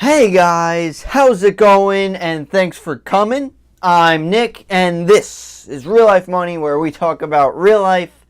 Hey guys, how's it going? And thanks for coming. I'm Nick, and this is Real Life Money, where we talk about real life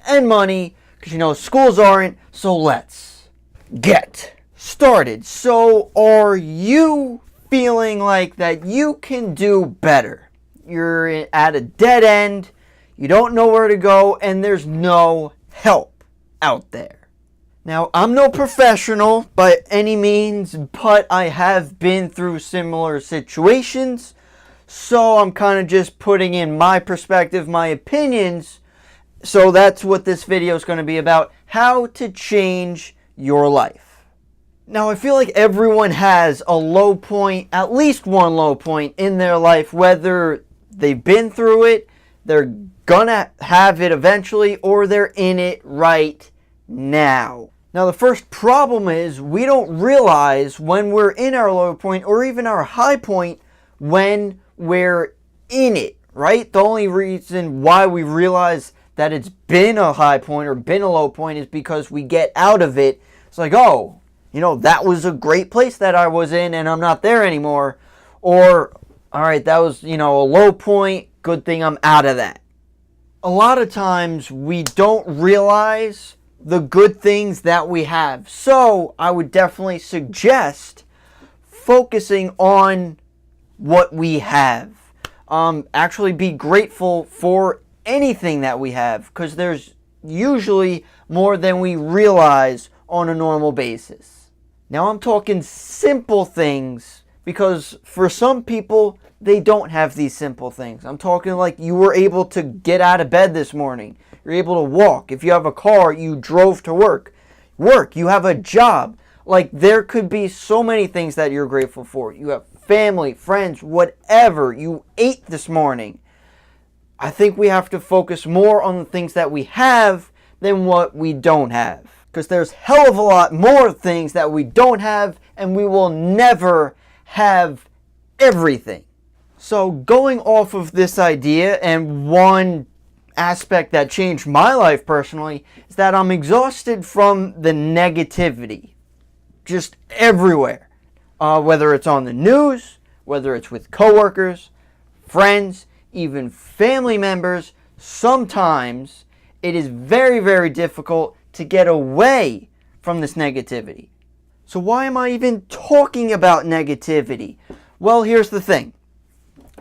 and money, because schools aren't, so let's get started. So are you feeling like that you can do better? You're at a dead end, you don't know where to go, and there's no help out there. Now, I'm no professional by any means, but I have been through similar situations, so I'm kind of just putting in my perspective, my opinions. So that's what this video is going to be about, how to change your life. Now, I feel like everyone has a low point, at least one low point in their life, whether they've been through it, they're gonna have it eventually, or they're in it right now. Now, the first problem is we don't realize when we're in our low point or even our high point when we're in it, right? The only reason why we realize that it's been a high point or been a low point is because we get out of it. It's like, oh, that was a great place that I was in and I'm not there anymore. Or, all right, that was, a low point. Good thing I'm out of that. A lot of times we don't realize the good things that we have. So I would definitely suggest focusing on what we have. Actually be grateful for anything that we have, because there's usually more than we realize on a normal basis. Now I'm talking simple things, because for some people they don't have these simple things. I'm talking like you were able to get out of bed this morning. You're able to walk. If you have a car, you drove to work. You have a job. Like, there could be so many things that you're grateful for. You have family, friends, whatever. You ate this morning. I think we have to focus more on the things that we have than what we don't have. Because there's hell of a lot more things that we don't have, and we will never have everything. So going off of this idea, and one aspect that changed my life personally, is that I'm exhausted from the negativity just everywhere, whether it's on the news, whether it's with coworkers, friends, even family members. Sometimes it is very, very difficult to get away from this negativity. So why am I even talking about negativity? Well, here's the thing.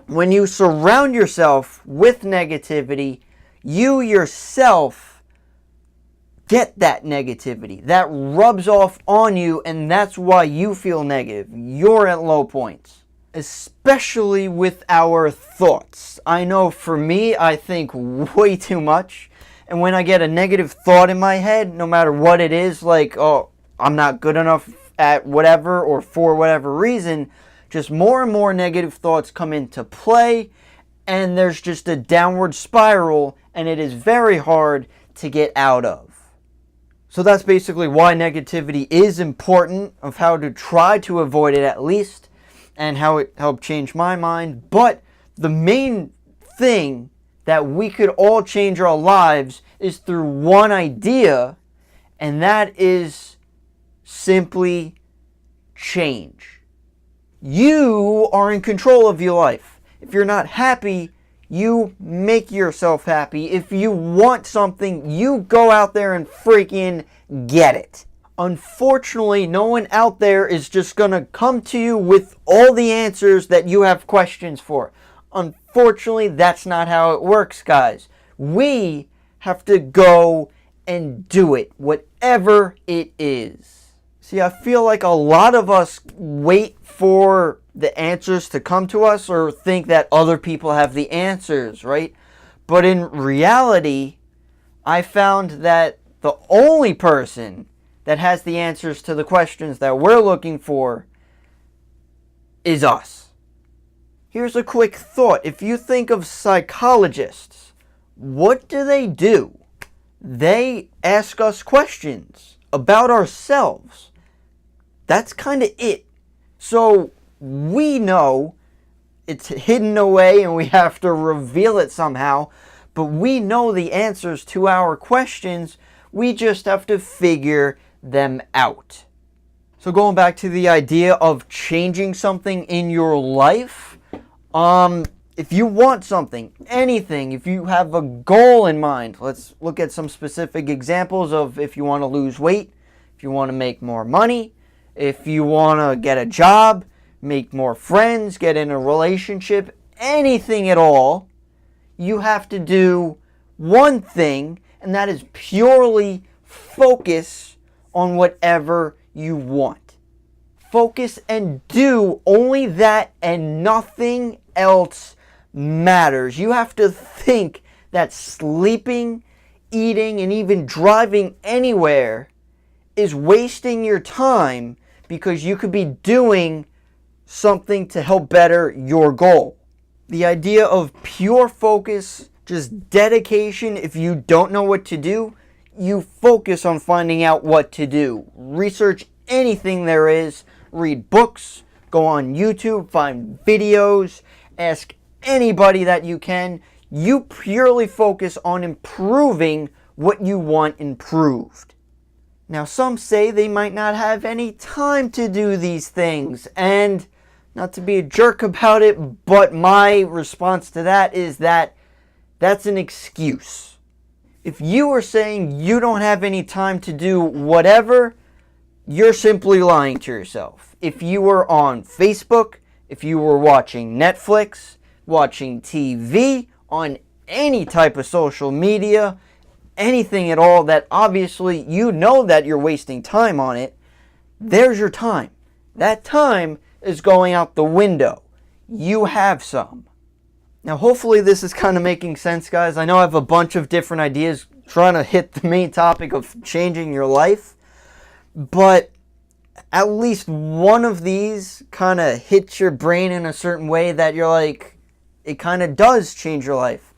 When you surround yourself with negativity, you yourself get that negativity. That rubs off on you, and that's why you feel negative. You're at low points. Especially with our thoughts. I know for me, I think way too much. And when I get a negative thought in my head, no matter what it is, like, oh, I'm not good enough at whatever or for whatever reason, just more and more negative thoughts come into play, and there's just a downward spiral, and it is very hard to get out of. So that's basically why negativity is important, of how to try to avoid it at least, and how it helped change my mind. But the main thing that we could all change our lives is through one idea, and that is simply change. You are in control of your life. If you're not happy, you make yourself happy. If you want something, you go out there and freaking get it. Unfortunately, no one out there is just going to come to you with all the answers that you have questions for. Unfortunately, that's not how it works, guys. We have to go and do it, whatever it is. See, I feel like a lot of us wait for the answers to come to us, or think that other people have the answers, right? But in reality, I found that the only person that has the answers to the questions that we're looking for is us. Here's a quick thought. If you think of psychologists, what do? They ask us questions about ourselves. That's kind of it. So we know it's hidden away and we have to reveal it somehow, but we know the answers to our questions. We just have to figure them out. So going back to the idea of changing something in your life, if you want something, anything, if you have a goal in mind, let's look at some specific examples of if you want to lose weight, if you want to make more money, if you want to get a job, make more friends, get in a relationship, anything at all, you have to do one thing, and that is purely focus on whatever you want. Focus and do only that and nothing else matters. You have to think that sleeping, eating, and even driving anywhere is wasting your time because you could be doing something to help better your goal. The idea of pure focus, just dedication. If you don't know what to do, you focus on finding out what to do. Research anything there is, read books, go on YouTube, find videos, ask anybody that you can. You purely focus on improving what you want improved. Now, some say they might not have any time to do these things, and not to be a jerk about it, but my response to that is that that's an excuse. If you are saying you don't have any time to do whatever, you're simply lying to yourself. If you were on Facebook, if you were watching Netflix, watching TV, on any type of social media, anything at all that obviously you know that you're wasting time on it, there's your time. That time is going out the window. You have some. Now, hopefully this is kind of making sense, guys. I know I have a bunch of different ideas trying to hit the main topic of changing your life, but at least one of these kind of hits your brain in a certain way that you're like, it kind of does change your life.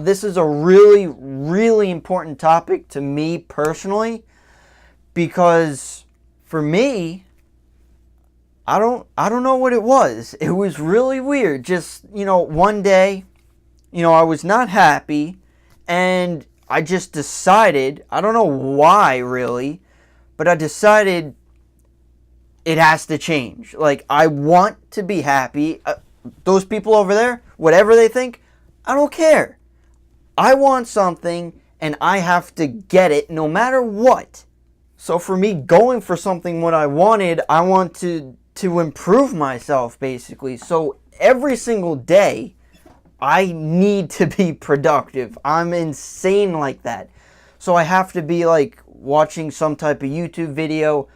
This is a really, really important topic to me personally, because for me, I don't know what it was. It was really weird. Just, one day, I was not happy, and I just decided, I don't know why really, but I decided it has to change. Like, I want to be happy. Those people over there, whatever they think, I don't care. I want something, and I have to get it no matter what. So for me, going for something what I wanted, I want to improve myself, basically. So every single day, I need to be productive. I'm insane like that. So I have to be like watching some type of YouTube video,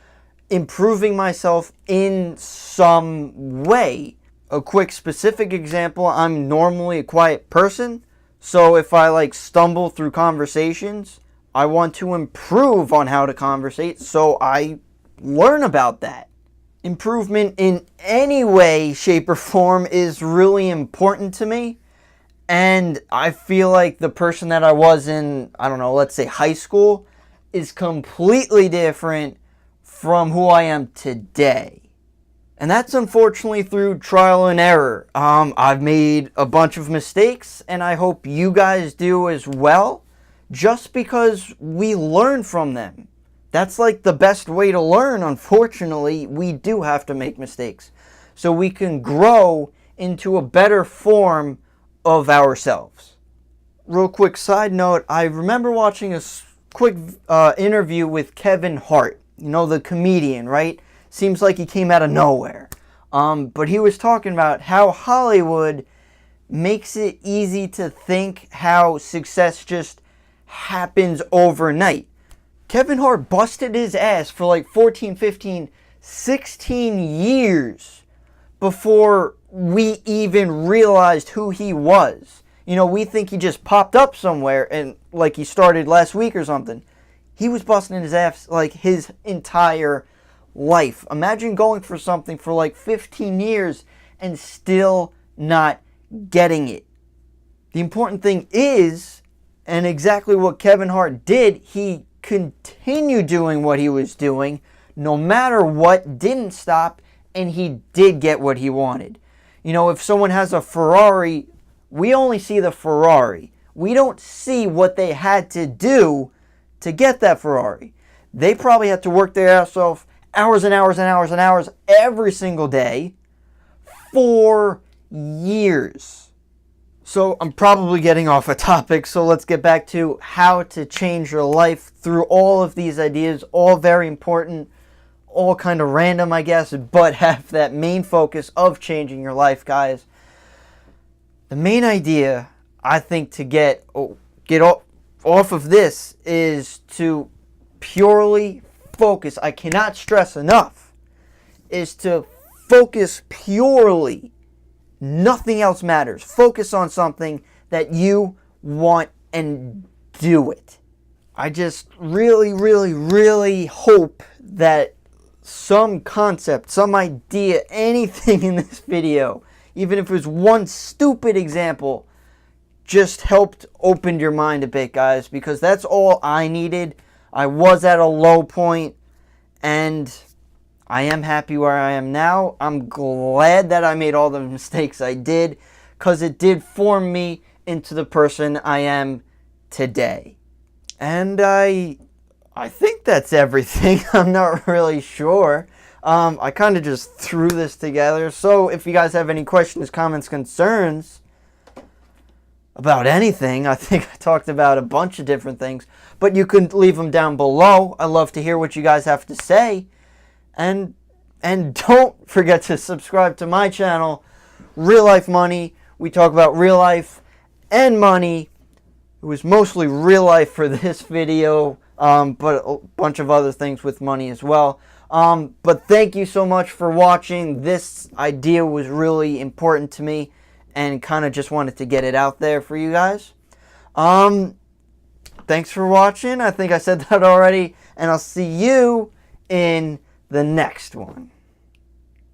improving myself in some way. A quick specific example, I'm normally a quiet person. So if I stumble through conversations, I want to improve on how to conversate, so I learn about that. Improvement in any way, shape, or form is really important to me. And I feel like the person that I was in, let's say high school, is completely different from who I am today. And that's unfortunately through trial and error. I've made a bunch of mistakes, and I hope you guys do as well, just because we learn from them. That's the best way to learn. Unfortunately, we do have to make mistakes, so we can grow into a better form of ourselves. Real quick side note, I remember watching a quick interview with Kevin Hart, the comedian, right? Seems like he came out of nowhere. But he was talking about how Hollywood makes it easy to think how success just happens overnight. Kevin Hart busted his ass for 14, 15, 16 years before we even realized who he was. We think he just popped up somewhere and he started last week or something. He was busting his ass his entire life. Imagine going for something for 15 years and still not getting it. The important thing is, and exactly what Kevin Hart did, he continued doing what he was doing no matter what, didn't stop, and he did get what he wanted. If someone has a Ferrari, we only see the Ferrari. We don't see what they had to do to get that Ferrari. They probably had to work their ass off hours and hours and hours and hours every single day for years. So I'm probably getting off a topic, so let's get back to how to change your life through all of these ideas, all very important, all kind of random, I guess, but have that main focus of changing your life, guys. The main idea, I think, to get off of this is to purely focus. I cannot stress enough, is to focus purely. Nothing else matters. Focus on something that you want and do it. I just really, really, really hope that some concept, some idea, anything in this video, even if it was one stupid example, just helped open your mind a bit, guys, because that's all I needed. I was at a low point, and I am happy where I am now. I'm glad that I made all the mistakes I did, because it did form me into the person I am today. And I think that's everything. I'm not really sure. I kind of just threw this together. So if you guys have any questions, comments, concerns about anything, I think I talked about a bunch of different things, but you can leave them down below. I love to hear what you guys have to say. And don't forget to subscribe to my channel, Real Life Money. We talk about real life and money. It was mostly real life for this video, but a bunch of other things with money as well. But thank you so much for watching. This idea was really important to me and kind of just wanted to get it out there for you guys. Thanks for watching. I think I said that already, and I'll see you in the next one.